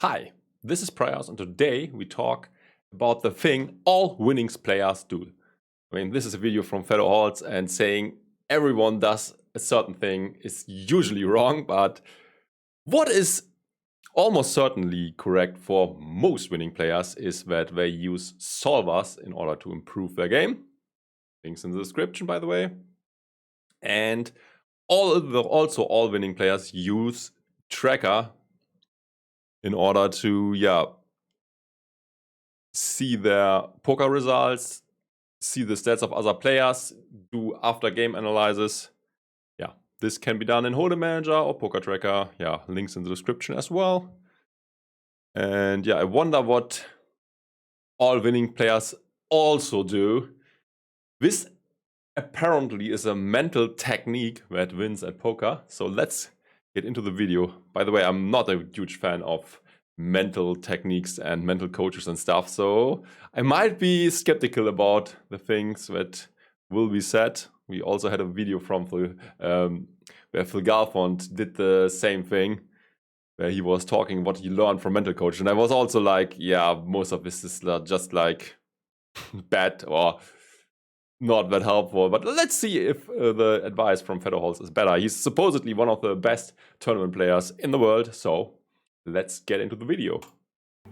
Hi, this is Praios, and today we talk about the thing all winnings players do. I mean, this is a video from Fedor Holz, and saying everyone does a certain thing is usually wrong, but what is almost certainly correct for most winning players is that they use solvers in order to improve their game. Links in the description, by the way. And also all winning players use Tracker in order to see their poker results, see the stats of other players, do after game analysis. This can be done in Holdem Manager or Pokertracker. Links in the description as well. And I wonder what all winning players also do. This apparently is a mental technique that wins at poker. So let's get into the video. By the way, I'm not a huge fan of mental techniques and mental coaches and stuff, so I might be skeptical about the things that will be said. We also had a video from where Phil Garfond did the same thing, where he was talking what he learned from mental coach, and I was also like, most of this is just like bad or not that helpful. But let's see if the advice from Fedor Holz is better. He's supposedly one of the best tournament players in the world, so let's get into the video.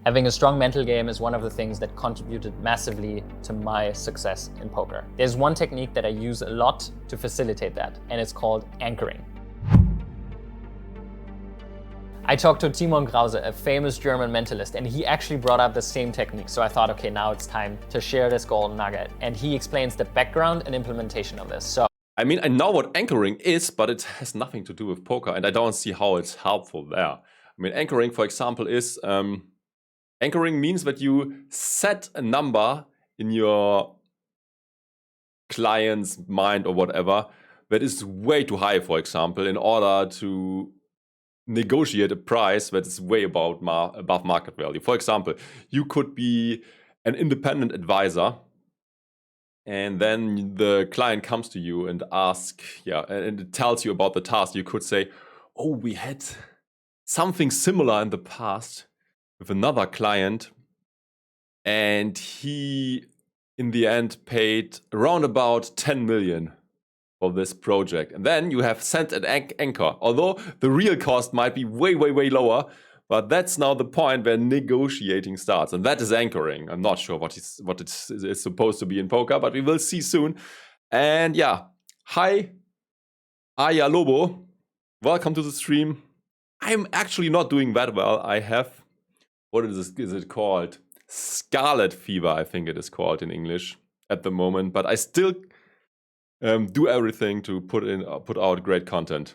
Having a strong mental game is one of the things that contributed massively to my success in poker. There's one technique that I use a lot to facilitate that, and it's called anchoring. I talked to Timon Krause, a famous German mentalist, and he actually brought up the same technique. So I thought, okay, now it's time to share this golden nugget. And he explains the background and implementation of this. So I mean, I know what anchoring is, but it has nothing to do with poker, and I don't see how it's helpful there. I mean, anchoring, for example, is anchoring means that you set a number in your client's mind or whatever that is way too high, for example, in order to negotiate a price that is way above market value. For example, you could be an independent advisor, and then the client comes to you and asks, and it tells you about the task. You could say, oh, we had something similar in the past with another client, and he in the end paid around about 10 million for this project. And then you have sent an anchor, although the real cost might be way lower, but that's now the point where negotiating starts, and that is anchoring. I'm not sure what it's supposed to be in poker, but we will see soon. And hi Aya Lobo, welcome to the stream. I'm actually not doing that well. I have, what is it called? Scarlet fever, I think it is called in English at the moment, but I still do everything to put out great content.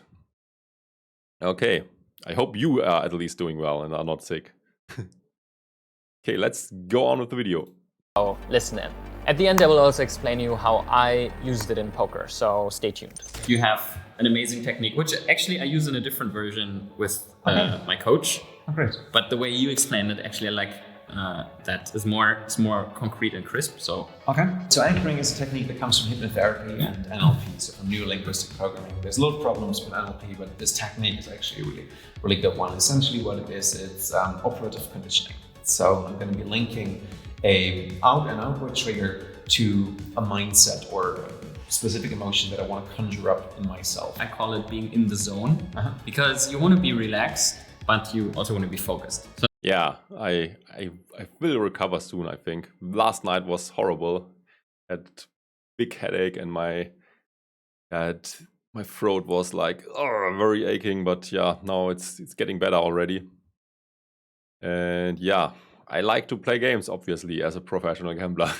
Okay, I hope you are at least doing well and are not sick. Okay, let's go on with the video. Oh, listen in. At the end, I will also explain you how I used it in poker, so stay tuned. You have an amazing technique, which actually I use in a different version with my coach. Oh, great. But the way you explained it, actually I like that is more concrete and crisp. So anchoring is a technique that comes from hypnotherapy and NLP, so from neuro-linguistic programming. There's a lot of problems with NLP, but this technique is actually a really good one. Essentially what it is, it's operative conditioning. So I'm going to be linking a out and outward trigger to a mindset or a specific emotion that I want to conjure up in myself. I call it being in the zone, because you want to be relaxed, but you also want to be focused. So I will recover soon, I think. Last night was horrible. Had big headache, and my throat was like very aching, but now it's getting better already. And I like to play games, obviously, as a professional gambler.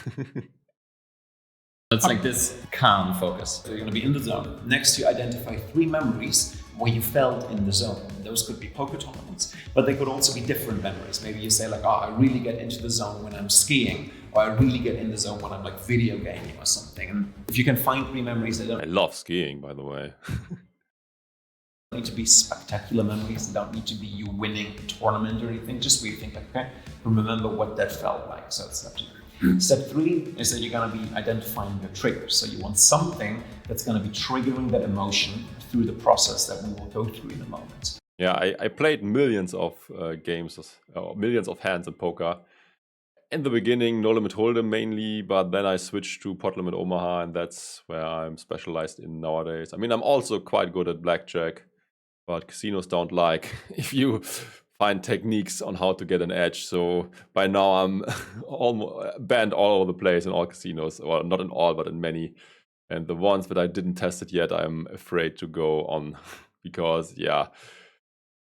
It's like this calm focus. So you're going to be in the zone. Next, you identify 3 memories where you felt in the zone. Those could be poker tournaments, but they could also be different memories. Maybe you say like, I really get into the zone when I'm skiing, or I really get in the zone when I'm like video gaming or something. And if you can find 3 memories that don't... I love skiing, by the way. need to be spectacular memories. They don't need to be you winning a tournament or anything. Just where you think like, okay, remember what that felt like. So it's step 2. Step 3 is that you're going to be identifying your triggers. So you want something that's going to be triggering that emotion through the process that we will go through in a moment. Yeah, I played millions of games, millions of hands in poker. In the beginning, No Limit Holdem mainly, but then I switched to Pot Limit Omaha, and that's where I'm specialized in nowadays. I mean, I'm also quite good at blackjack, but casinos don't like if you find techniques on how to get an edge. So by now I'm almost banned all over the place in all casinos, or not in all, but in many. And the ones that I didn't test it yet, I'm afraid to go on because, yeah,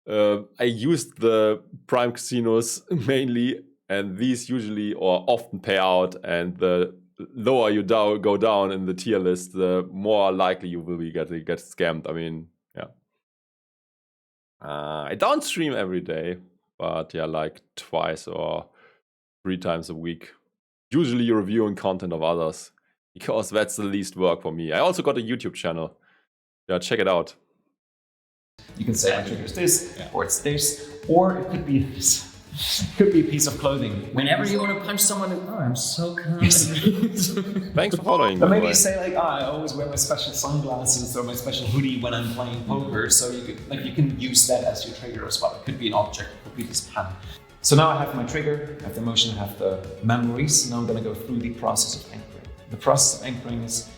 I used the prime casinos mainly, and these usually or often pay out. And the lower you go down in the tier list, the more likely you will be get scammed. I mean, yeah. I don't stream every day, but yeah, like twice or 3 times a week. Usually reviewing content of others, because that's the least work for me. I also got a YouTube channel. Yeah, check it out. You can say my trigger is this, or it's this, or it could be this. It could be a piece of clothing. Whenever you want to punch someone, oh, I'm so calm. Thanks for following. But maybe you say like, I always wear my special sunglasses or my special hoodie when I'm playing poker. So you can use that as your trigger as well. It could be an object, it could be this pen. So now I have my trigger, I have the motion, I have the memories. Now I'm going to go through the process of anchoring. The process of anchoring is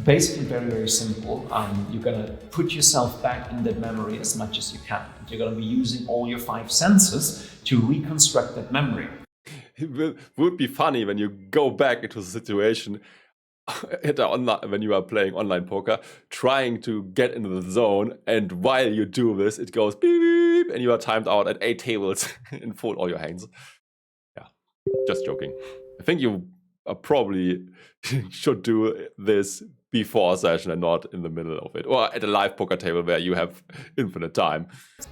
basically very, very simple. You're going to put yourself back in that memory as much as you can. You're going to be using all your 5 senses to reconstruct that memory. It would be funny when you go back into the situation when you are playing online poker, trying to get into the zone, and while you do this, it goes beep, beep, and you are timed out at 8 tables and fold all your hands. Yeah, just joking. I think you probably should do this before a session and not in the middle of it, or at a live poker table where you have infinite time.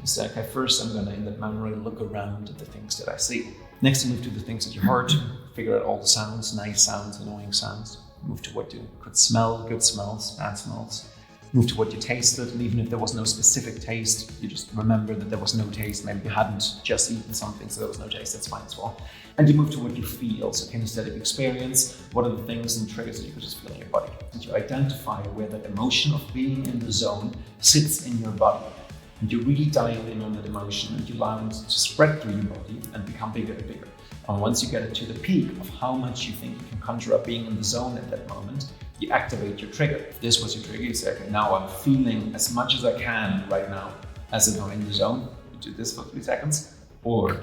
So, okay, first I'm going to, in that memory, look around at the things that I see. Next, I move to the things that you heard, figure out all the sounds, nice sounds, annoying sounds. Move to what you could smell, good smells, bad smells. Move to what you tasted, and even if there was no specific taste, you just remember that there was no taste. Maybe you hadn't just eaten something, so there was no taste, that's fine as well. And you move to what you feel, so kinesthetic experience, what are the things and triggers that you could just feel in your body. And you identify where that emotion of being in the zone sits in your body. And you really dial in on that emotion, and you allow it to spread through your body and become bigger and bigger. And once you get it to the peak of how much you think you can conjure up being in the zone at that moment, you activate your trigger. If this was your trigger, you say, okay, now I'm feeling as much as I can right now as if I'm in the zone. You do this for 3 seconds, or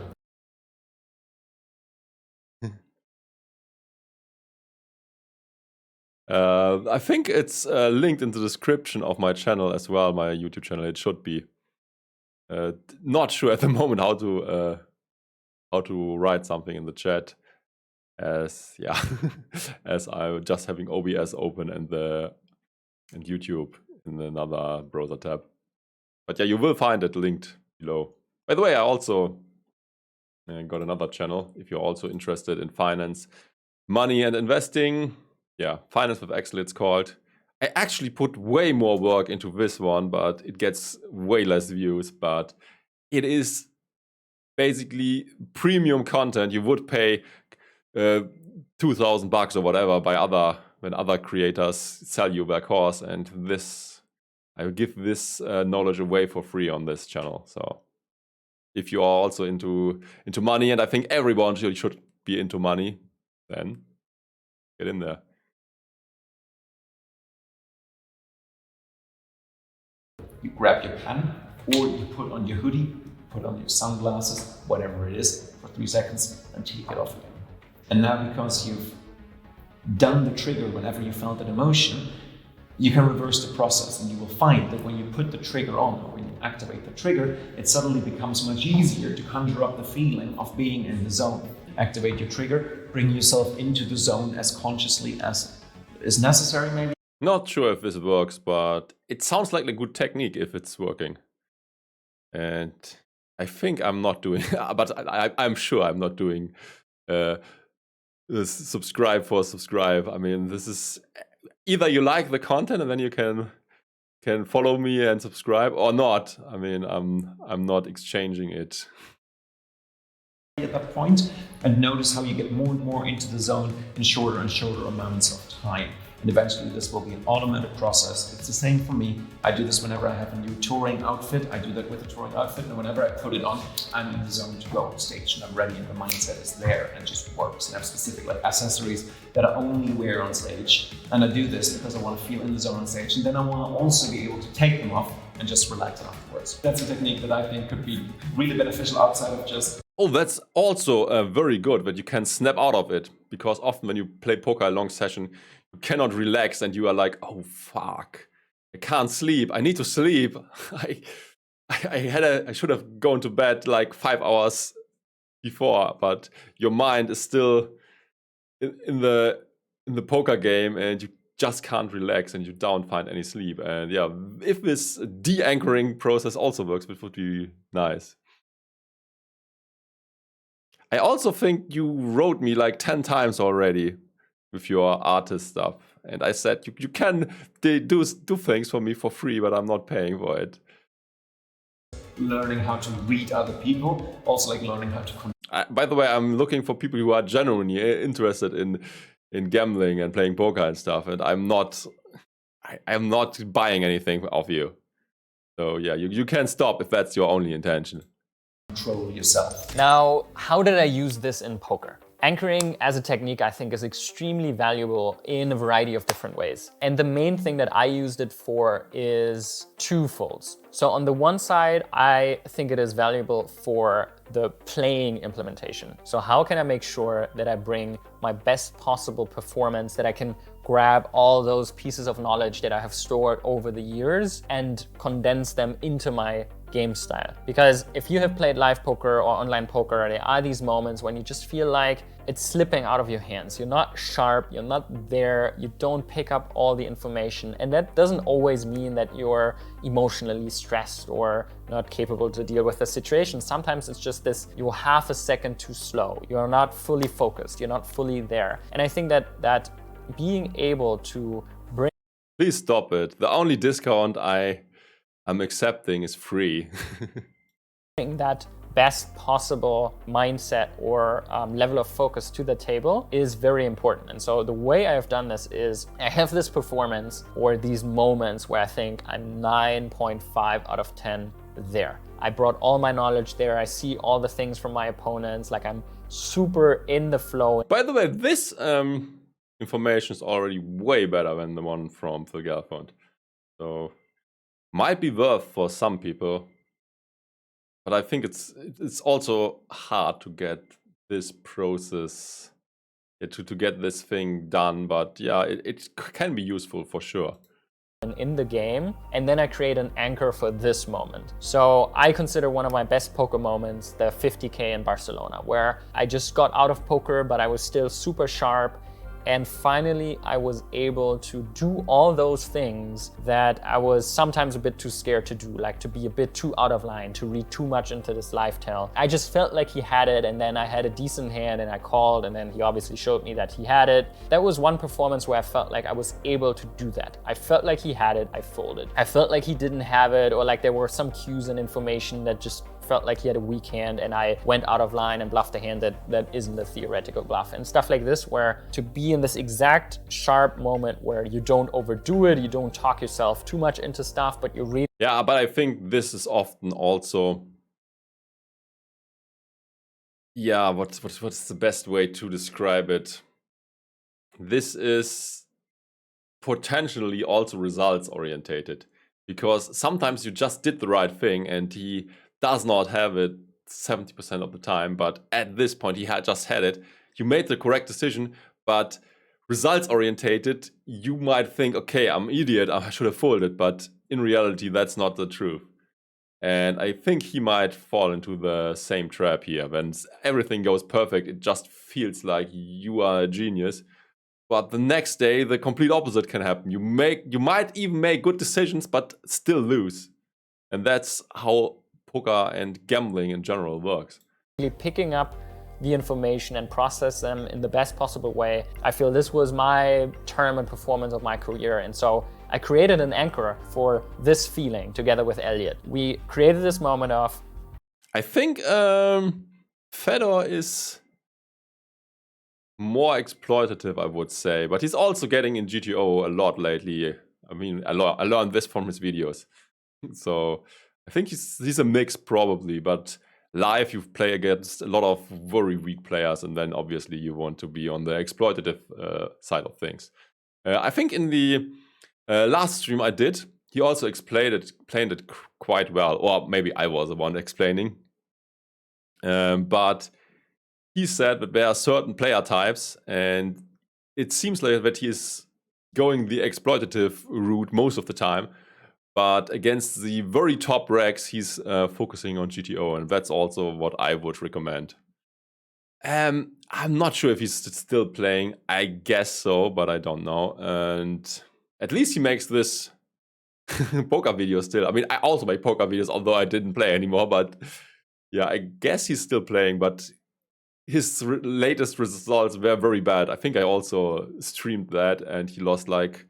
I think it's linked in the description of my channel as well, my YouTube channel. It should be. Not sure at the moment how to write something in the chat, as yeah, as I'm just having OBS open and YouTube in another browser tab. But yeah, you will find it linked below. By the way, I also got another channel if you're also interested in finance, money, and investing. Yeah, Finance with Excel it's called. I actually put way more work into this one, but it gets way less views. But it is basically premium content. You would pay $2,000 or whatever when other creators sell you their course, and this I will give this knowledge away for free on this channel. So if you are also into money, and I think everyone should be into money, then get in there. you grab your pen, or you put on your hoodie, put on your sunglasses, whatever it is, for 3 seconds, and take it off again. And now, because you've done the trigger whenever you felt that emotion, you can reverse the process, and you will find that when you put the trigger on, or when you activate the trigger, it suddenly becomes much easier to conjure up the feeling of being in the zone. Activate your trigger, bring yourself into the zone as consciously as is necessary, maybe. Not sure if this works, but it sounds like a good technique if it's working. And I think I'm not doing, but I'm sure I'm not doing this subscribe for subscribe. I mean, this is either you like the content and then you can follow me and subscribe, or not. I mean, I'm not exchanging it. At that point, and notice how you get more and more into the zone in shorter and shorter amounts of time. And eventually this will be an automated process. It's the same for me. I do this whenever I have a new touring outfit. I do that with a touring outfit, and whenever I put it on, I'm in the zone to go on stage and I'm ready and the mindset is there and it just works. And I have specific like accessories that I only wear on stage. And I do this because I want to feel in the zone on stage, and then I want to also be able to take them off and just relax afterwards. That's a technique that I think could be really beneficial outside of just... Oh, that's also very good that you can snap out of it, because often when you play poker a long session, you cannot relax and you are like, oh fuck, I can't sleep, I need to sleep. I should have gone to bed like 5 hours before, but your mind is still in the poker game and you just can't relax and you don't find any sleep. And yeah, if this de-anchoring process also works, it would be nice. I also think you wrote me like 10 times already with your artist stuff. And I said, you can do things for me for free, but I'm not paying for it. Learning how to read other people, also like learning how to... By the way, I'm looking for people who are genuinely interested in gambling and playing poker and stuff. And I'm not buying anything off you. So yeah, you can stop if that's your only intention. Control yourself. Now, how did I use this in poker? Anchoring as a technique, I think, is extremely valuable in a variety of different ways. And the main thing that I used it for is twofold. So on the one side, I think it is valuable for the playing implementation. So how can I make sure that I bring my best possible performance, that I can grab all those pieces of knowledge that I have stored over the years and condense them into my game style? Because if you have played live poker or online poker, there are these moments when you just feel like it's slipping out of your hands. You're not sharp, you're not there, you don't pick up all the information. And that doesn't always mean that you're emotionally stressed or not capable to deal with the situation. Sometimes it's just this, you're half a second too slow. You're not fully focused, you're not fully there. And I think that being able to bring... Please stop it. The only discount I'm accepting is free. that best possible mindset or level of focus to the table is very important. And so the way I've done this is I have this performance or these moments where I think I'm 9.5 out of 10 there. I brought all my knowledge there. I see all the things from my opponents, like I'm super in the flow. By the way, this information is already way better than the one from Phil Gelfond. So might be worth for some people, but I think it's also hard to get this process, to get this thing done. But yeah, it can be useful for sure. In the game, and then I create an anchor for this moment. So I consider one of my best poker moments the 50K in Barcelona, where I just got out of poker, but I was still super sharp. And finally, I was able to do all those things that I was sometimes a bit too scared to do, like to be a bit too out of line, to read too much into this live tell. I just felt like he had it, and then I had a decent hand and I called, and then he obviously showed me that he had it. That was one performance where I felt like I was able to do that. I felt like he had it, I folded. I felt like he didn't have it, or like there were some cues and information that just felt like he had a weak hand, and I went out of line and bluffed a hand that isn't a theoretical bluff, and stuff like this, where to be in this exact sharp moment where you don't overdo it, you don't talk yourself too much into stuff, but you read. Yeah, but I think this is often also, yeah, what's the best way to describe it? This is potentially also results orientated, because sometimes you just did the right thing and he does not have it 70% of the time, but at this point he had just had it. You made the correct decision, but results orientated, you might think, okay, I'm an idiot, I should have folded, but in reality that's not the truth. And I think he might fall into the same trap here. When everything goes perfect, it just feels like you are a genius. But the next day, the complete opposite can happen. You might even make good decisions, but still lose. And that's how poker and gambling in general works. Picking up the information and process them in the best possible way. I feel this was my tournament performance of my career. And so I created an anchor for this feeling together with Elliot. We created this moment of... I think Fedor is more exploitative, I would say. But he's also getting in GTO a lot lately. I mean, I learned this from his videos. So I think he's a mix probably, but live you play against a lot of very weak players, and then obviously you want to be on the exploitative side of things. I think in the last stream I did, he also explained it quite well, or maybe I was the one explaining. But he said that there are certain player types, and it seems like that he is going the exploitative route most of the time. But against the very top racks, he's focusing on GTO, and that's also what I would recommend. I'm not sure if he's still playing. I guess so, but I don't know. And at least he makes this poker video still. I mean, I also make poker videos, although I didn't play anymore. But yeah, I guess he's still playing. But his latest results were very bad. I think I also streamed that, and he lost like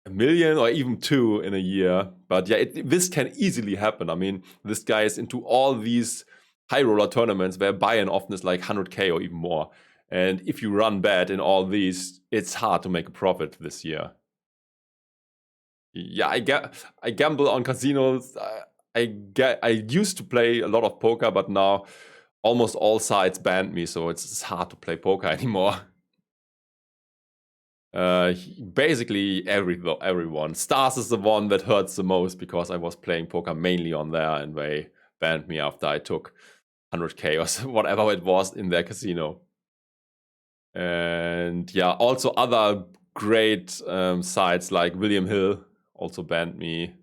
1 million or even 2 in a year. But yeah, this can easily happen. I mean, this guy is into all these high roller tournaments where buy-in often is like 100k or even more. And if you run bad in all these, it's hard to make a profit this year. Yeah, I gamble on casinos. I used to play a lot of poker, but now almost all sites banned me, so it's hard to play poker anymore. Basically everyone. Stars is the one that hurts the most because I was playing poker mainly on there, and they banned me after I took 100k or whatever it was in their casino. And yeah, also other great sites like William Hill also banned me.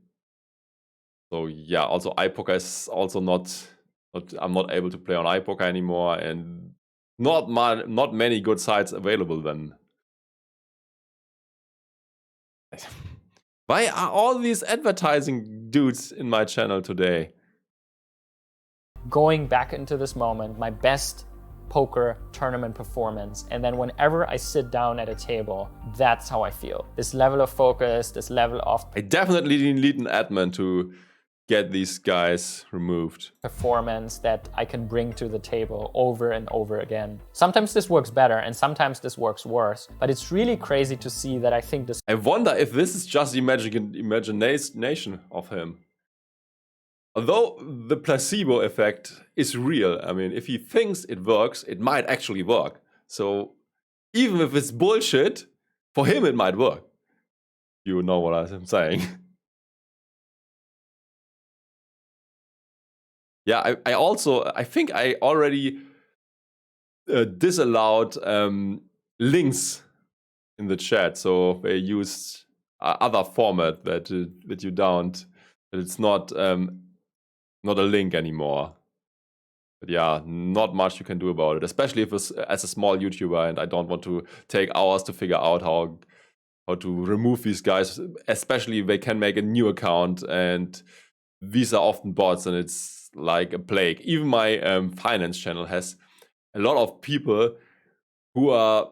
So yeah, also iPoker is also not I'm not able to play on iPoker anymore, and not many good sites available then. Why are all these advertising dudes in my channel today? Going back into this moment, my best poker tournament performance, and then whenever I sit down at a table, that's how I feel. This level of focus, this level of I definitely need an admin to get these guys removed. Performance that I can bring to the table over and over again. Sometimes this works better and sometimes this works worse, but it's really crazy to see that I think this. I wonder if this is just the imagination of him. Although the placebo effect is real. I mean, if he thinks it works, it might actually work. So even if it's bullshit, for him it might work. You know what I'm saying. Yeah, I think I already disallowed links in the chat, so they used other format that you don't. That it's not a link anymore. But yeah, not much you can do about it, especially if it's as a small YouTuber, and I don't want to take hours to figure out how to remove these guys. Especially they can make a new account, and these are often bots, and it's like a plague. Even my finance channel has a lot of people who are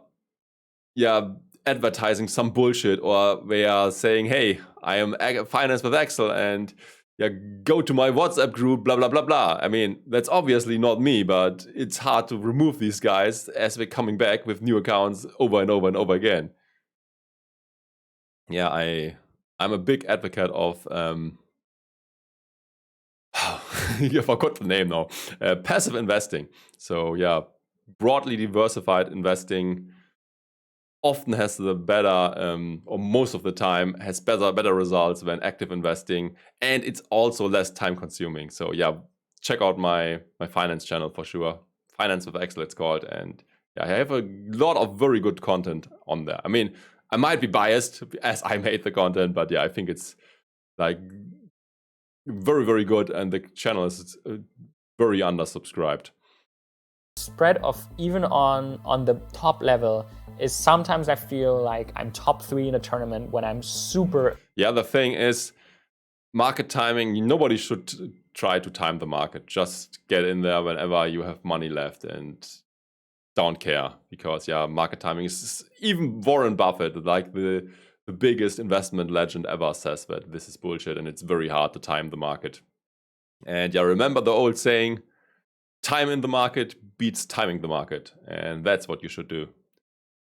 advertising some bullshit, or they are saying, hey, I am finance with Excel, and go to my WhatsApp group, blah blah blah blah. I mean, that's obviously not me, but it's hard to remove these guys as they're coming back with new accounts over and over and over again. Yeah, I'm a big advocate of I forgot the name now. Passive investing. So yeah, broadly diversified investing often has the better, or most of the time has better results than active investing, and it's also less time consuming. So yeah, check out my finance channel for sure. Finance with Excel it's called, and yeah, I have a lot of very good content on there. I mean, I might be biased as I made the content, but yeah, I think it's like very, very good, and the channel is very undersubscribed. Spread of even on the top level is sometimes I feel like I'm top 3 in a tournament when I'm super. Yeah, the thing is, market timing, nobody should try to time the market. Just get in there whenever you have money left and don't care, because yeah, market timing is, even Warren Buffett, like the biggest investment legend ever, says that this is bullshit and it's very hard to time the market. And yeah, remember the old saying, time in the market beats timing the market. And that's what you should do.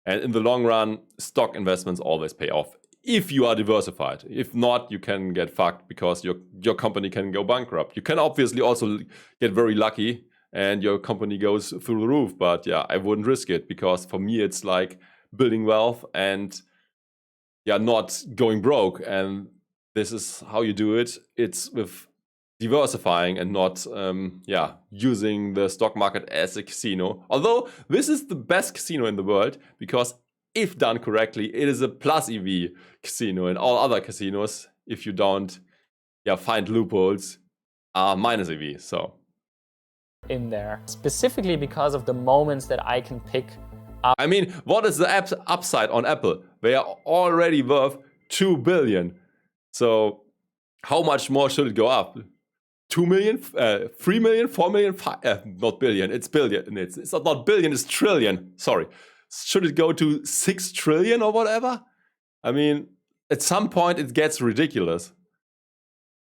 And in the long run, stock investments always pay off if you are diversified. If not, you can get fucked because your company can go bankrupt. You can obviously also get very lucky and your company goes through the roof. But yeah, I wouldn't risk it because for me, it's like building wealth and not going broke. And this is how you do it. It's with diversifying and not using the stock market as a casino. Although this is the best casino in the world because if done correctly, it is a plus EV casino, and all other casinos, if you don't find loopholes, are minus EV. So in there, specifically because of the moments that I can pick up. I mean, what is the upside on Apple? They are already worth 2 billion. So how much more should it go up? 2 million, 3 million, 4 million, not billion, it's billion. It's not billion, it's trillion. Sorry. Should it go to 6 trillion or whatever? I mean, at some point it gets ridiculous.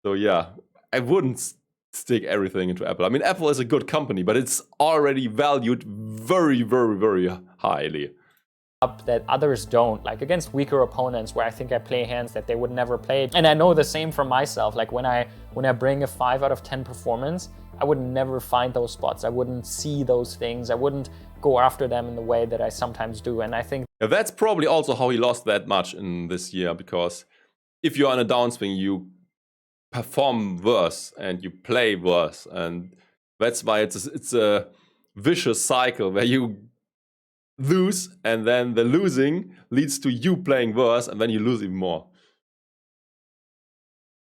So yeah, I wouldn't stick everything into Apple. I mean, Apple is a good company, but it's already valued very, very, very highly. That others don't, like against weaker opponents where I think I play hands that they would never play. And I know the same for myself. Like when I bring a 5 out of 10 performance, I would never find those spots. I wouldn't see those things. I wouldn't go after them in the way that I sometimes do. And I think that's probably also how he lost that much in this year, because if you're on a downswing, you perform worse and you play worse. And that's why it's a vicious cycle where you lose, and then the losing leads to you playing worse, and then you lose even more.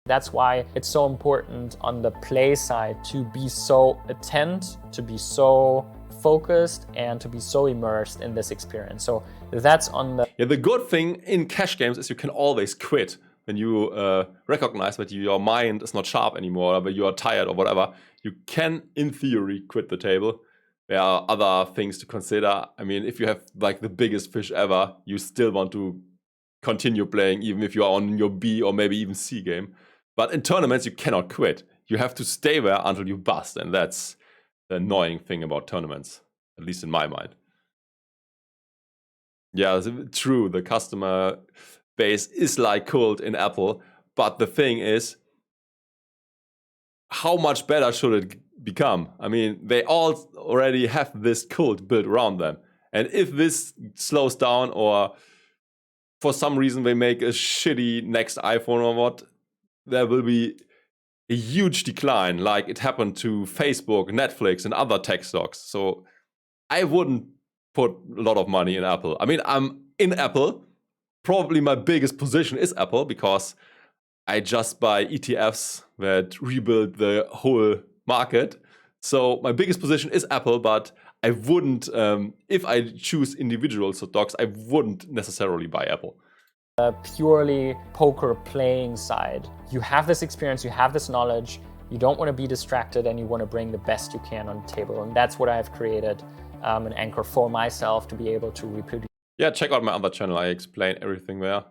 That's why it's so important on the play side to be so attent, to be so focused, and to be so immersed in this experience. So that's on the... Yeah, the good thing in cash games is you can always quit when you recognize that your mind is not sharp anymore, or that you are tired or whatever. You can, in theory, quit the table. There are other things to consider. I mean, if you have like the biggest fish ever, you still want to continue playing even if you are on your B or maybe even C game. But in tournaments, you cannot quit. You have to stay there until you bust. And that's the annoying thing about tournaments, at least in my mind. Yeah, true. The customer base is like cult in Apple. But the thing is, how much better should it become? I mean, they all already have this cult built around them. And if this slows down, or for some reason they make a shitty next iPhone or what, there will be a huge decline, like it happened to Facebook, Netflix, and other tech stocks. So I wouldn't put a lot of money in Apple. I mean, I'm in Apple. Probably my biggest position is Apple because I just buy ETFs that rebuild the whole market. So my biggest position is Apple, but I wouldn't, if I choose individual stocks, I wouldn't necessarily buy Apple. Purely poker playing side, you have this experience, you have this knowledge, you don't want to be distracted, and you want to bring the best you can on the table. And that's what I've created, an anchor for myself to be able to reproduce. Yeah, check out my other channel. I explain everything there.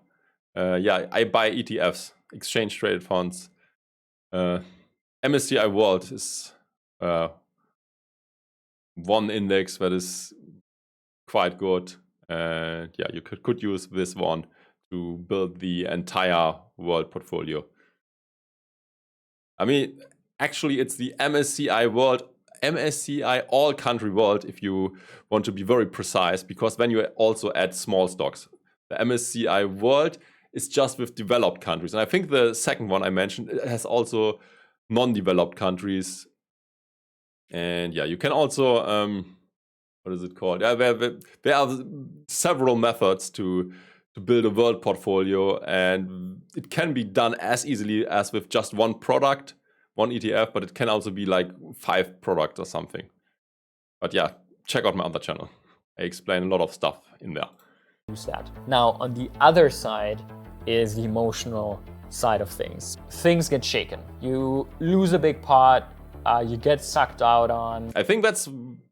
I buy ETFs, exchange traded funds. MSCI World is one index that is quite good. And yeah, you could use this one to build the entire world portfolio. I mean, actually, it's the MSCI World, MSCI All Country World, if you want to be very precise, because then you also add small stocks. The MSCI World is just with developed countries. And I think the second one I mentioned, it has also non-developed countries. And yeah, you can also, what is it called? Yeah, there are several methods to build a world portfolio, and it can be done as easily as with just one product, one ETF, but it can also be like 5 products or something. But yeah, check out my other channel. I explain a lot of stuff in there. That. Now, on the other side is the emotional side of things. Things get shaken. You lose a big pot, you get sucked out on. I think that's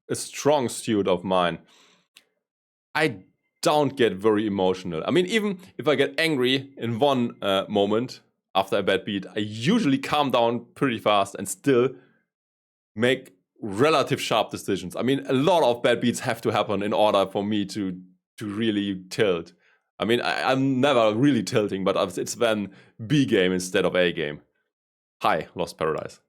a strong suit of mine. I don't get very emotional. I mean, even if I get angry in one moment after a bad beat, I usually calm down pretty fast and still make relative sharp decisions. I mean, a lot of bad beats have to happen in order for me to really tilt. I mean, I'm never really tilting, but it's then B game instead of A game. Hi, Lost Paradise.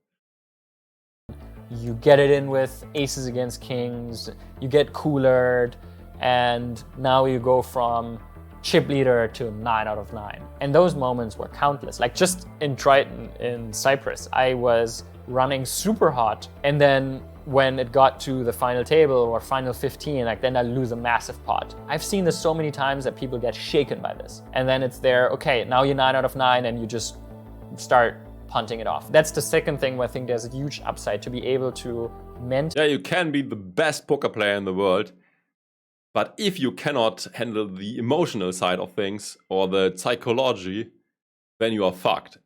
You get it in with aces against kings, you get coolered, and now you go from chip leader to 9 out of 9. And those moments were countless. Like just in Triton in Cyprus, I was running super hot, and then when it got to the final table or final 15, like then I lose a massive pot. I've seen this so many times that people get shaken by this. And then it's there, okay, now you're 9 out of 9 and you just start punting it off. That's the second thing where I think there's a huge upside to be able to Yeah, you can be the best poker player in the world, but if you cannot handle the emotional side of things or the psychology, then you are fucked.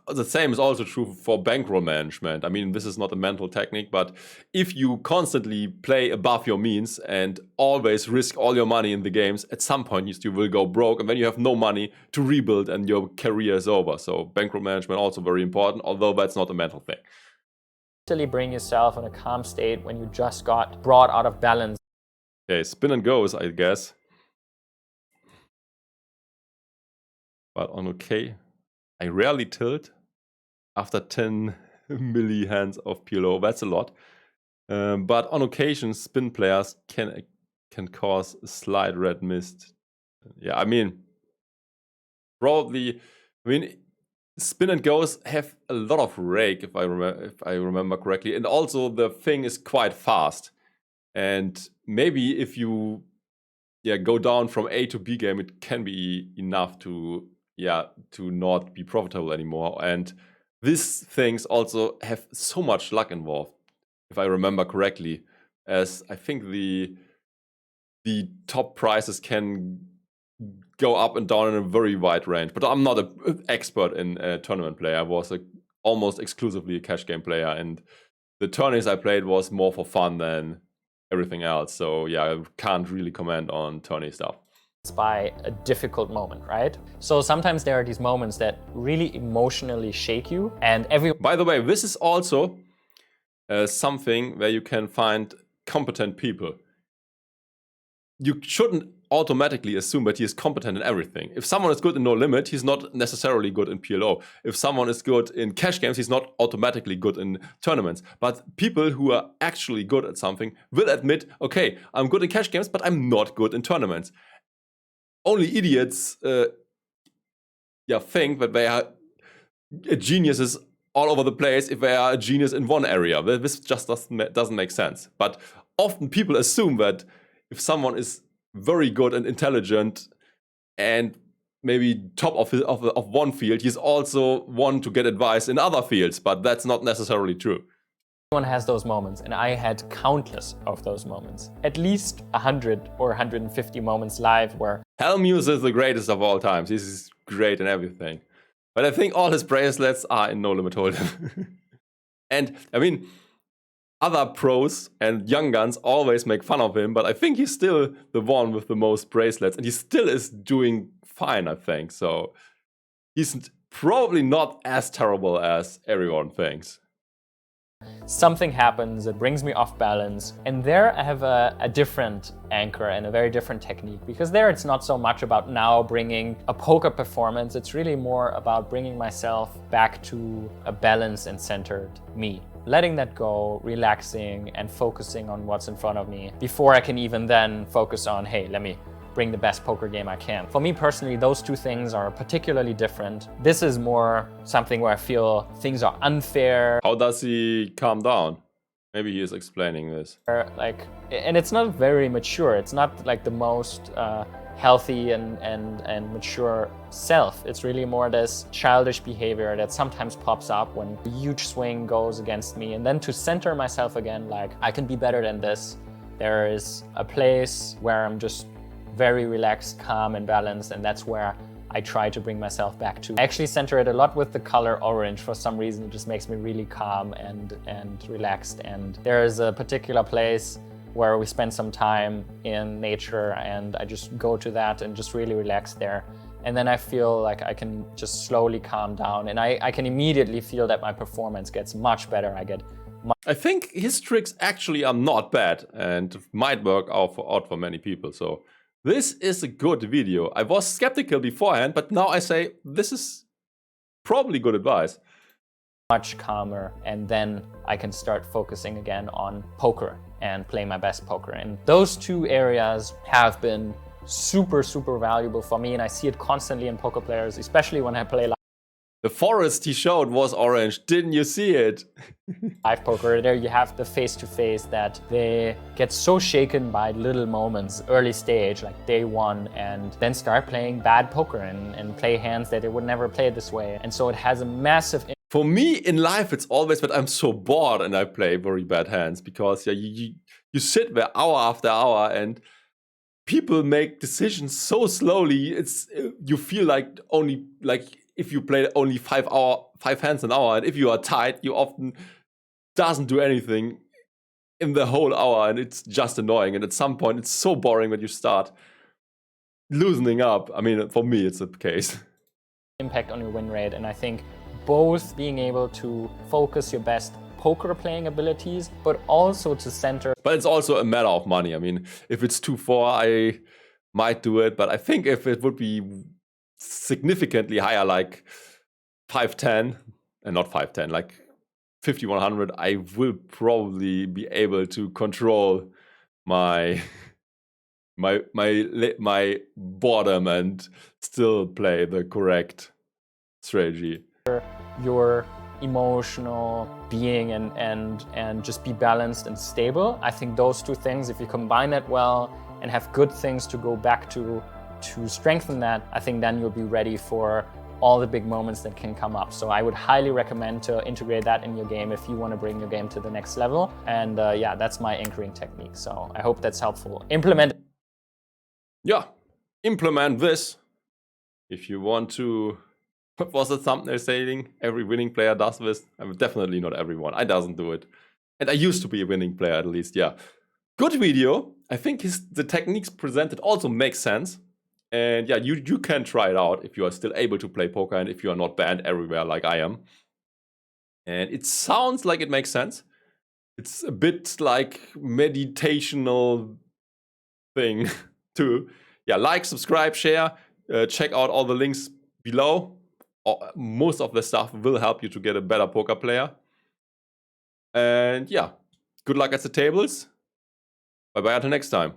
The same is also true for bankroll management. I mean, this is not a mental technique, but if you constantly play above your means and always risk all your money in the games, at some point you will go broke and then you have no money to rebuild and your career is over. So bankroll management also very important, although that's not a mental thing. Bring yourself in a calm state when you just got brought out of balance. Okay, spin and goes, I guess. But on okay. I rarely tilt after 10 milli hands of PLO. That's a lot. But on occasion, spin players can cause a slight red mist. Yeah, I mean, probably. I mean, spin and goes have a lot of rake, if I remember correctly, and also the thing is quite fast. And maybe if you go down from A to B game, it can be enough to not be profitable anymore. And these things also have so much luck involved, if I remember correctly, as I think the top prices can go up and down in a very wide range. But I'm not an expert in tournament play. I was almost exclusively a cash game player, and the tourneys I played was more for fun than everything else. So yeah, I can't really comment on tourney stuff. By a difficult moment, right? So sometimes there are these moments that really emotionally shake you, and By the way, this is also something where you can find competent people. You shouldn't automatically assume that he is competent in everything. If someone is good in No Limit, he's not necessarily good in PLO. If someone is good in cash games, he's not automatically good in tournaments. But people who are actually good at something will admit, okay, I'm good in cash games, but I'm not good in tournaments. Only idiots think that they are geniuses all over the place if they are a genius in one area. This just doesn't make sense. But often people assume that if someone is very good and intelligent and maybe top of one field, he's also one to get advice in other fields. But that's not necessarily true. Everyone has those moments, and I had countless of those moments. At least 100 or 150 moments live where Helmuse is the greatest of all times. He's great in everything. But I think all his bracelets are in No Limit Hold'em. And I mean, other pros and young guns always make fun of him, but I think he's still the one with the most bracelets, and he still is doing fine, I think. So he's probably not as terrible as everyone thinks. something happens, it brings me off balance. And there I have a different anchor and a very different technique, because there it's not so much about now bringing a poker performance, it's really more about bringing myself back to a balanced and centered me. Letting that go, relaxing and focusing on what's in front of me before I can even then focus on, hey, let me bring the best poker game I can. For me personally, those two things are particularly different. This is more something where I feel things are unfair. How does he calm down? Maybe he is explaining this. And it's not very mature. It's not like the most healthy and mature self. It's really more this childish behavior that sometimes pops up when a huge swing goes against me. And then to center myself again, like, I can be better than this. There is a place where I'm just very relaxed, calm and balanced, and that's where I try to bring myself back to. I actually center it a lot with the color orange. For some reason, it just makes me really calm and relaxed. And there is a particular place where we spend some time in nature, and I just go to that and just really relax there. And then I feel like I can just slowly calm down, and I can immediately feel that my performance gets much better. I get I think his tricks actually are not bad and might work out for many people. So this is a good video. I was skeptical beforehand, but now I say this is probably good advice. much calmer, and then I can start focusing again on poker and play my best poker. And those two areas have been super, super valuable for me, and I see it constantly in poker players, especially when I play The forest he showed was orange. Didn't you see it? live poker. There you have the face-to-face that they get so shaken by little moments, early stage, like day one, and then start playing bad poker and play hands that they would never play this way. And so it has a massive For me in life, it's always that I'm so bored and I play very bad hands because you sit there hour after hour and people make decisions so slowly. You feel like if you play only 5 hands an hour, and if you are tight, you often doesn't do anything in the whole hour, and it's just annoying. And at some point, it's so boring when you start loosening up. I mean, for me, it's the case. Impact on your win rate, and I think both being able to focus your best poker playing abilities, but also to center. But it's also a matter of money. I mean, if it's 2-4, I might do it, but I think if it would be significantly higher, like 5-10, and not 5-10, like 50-100, I will probably be able to control my boredom and still play the correct strategy. Your emotional being and just be balanced and stable. I think those two things, if you combine that well and have good things to go back to strengthen that, I think then you'll be ready for all the big moments that can come up. So I would highly recommend to integrate that in your game if you want to bring your game to the next level. And yeah, that's my anchoring technique. So I hope that's helpful. Implement. Yeah, implement this if you want to. What was the thumbnail saying? Every winning player does this. I mean, definitely not everyone. I doesn't do it. And I used to be a winning player at least, yeah. Good video. I think the techniques presented also make sense. And yeah, you can try it out if you are still able to play poker and if you are not banned everywhere like I am. And it sounds like it makes sense. It's a bit like meditational thing too. Yeah, like, subscribe, share, check out all the links below. Most of the stuff will help you to get a better poker player. And yeah, good luck at the tables. Bye bye until next time.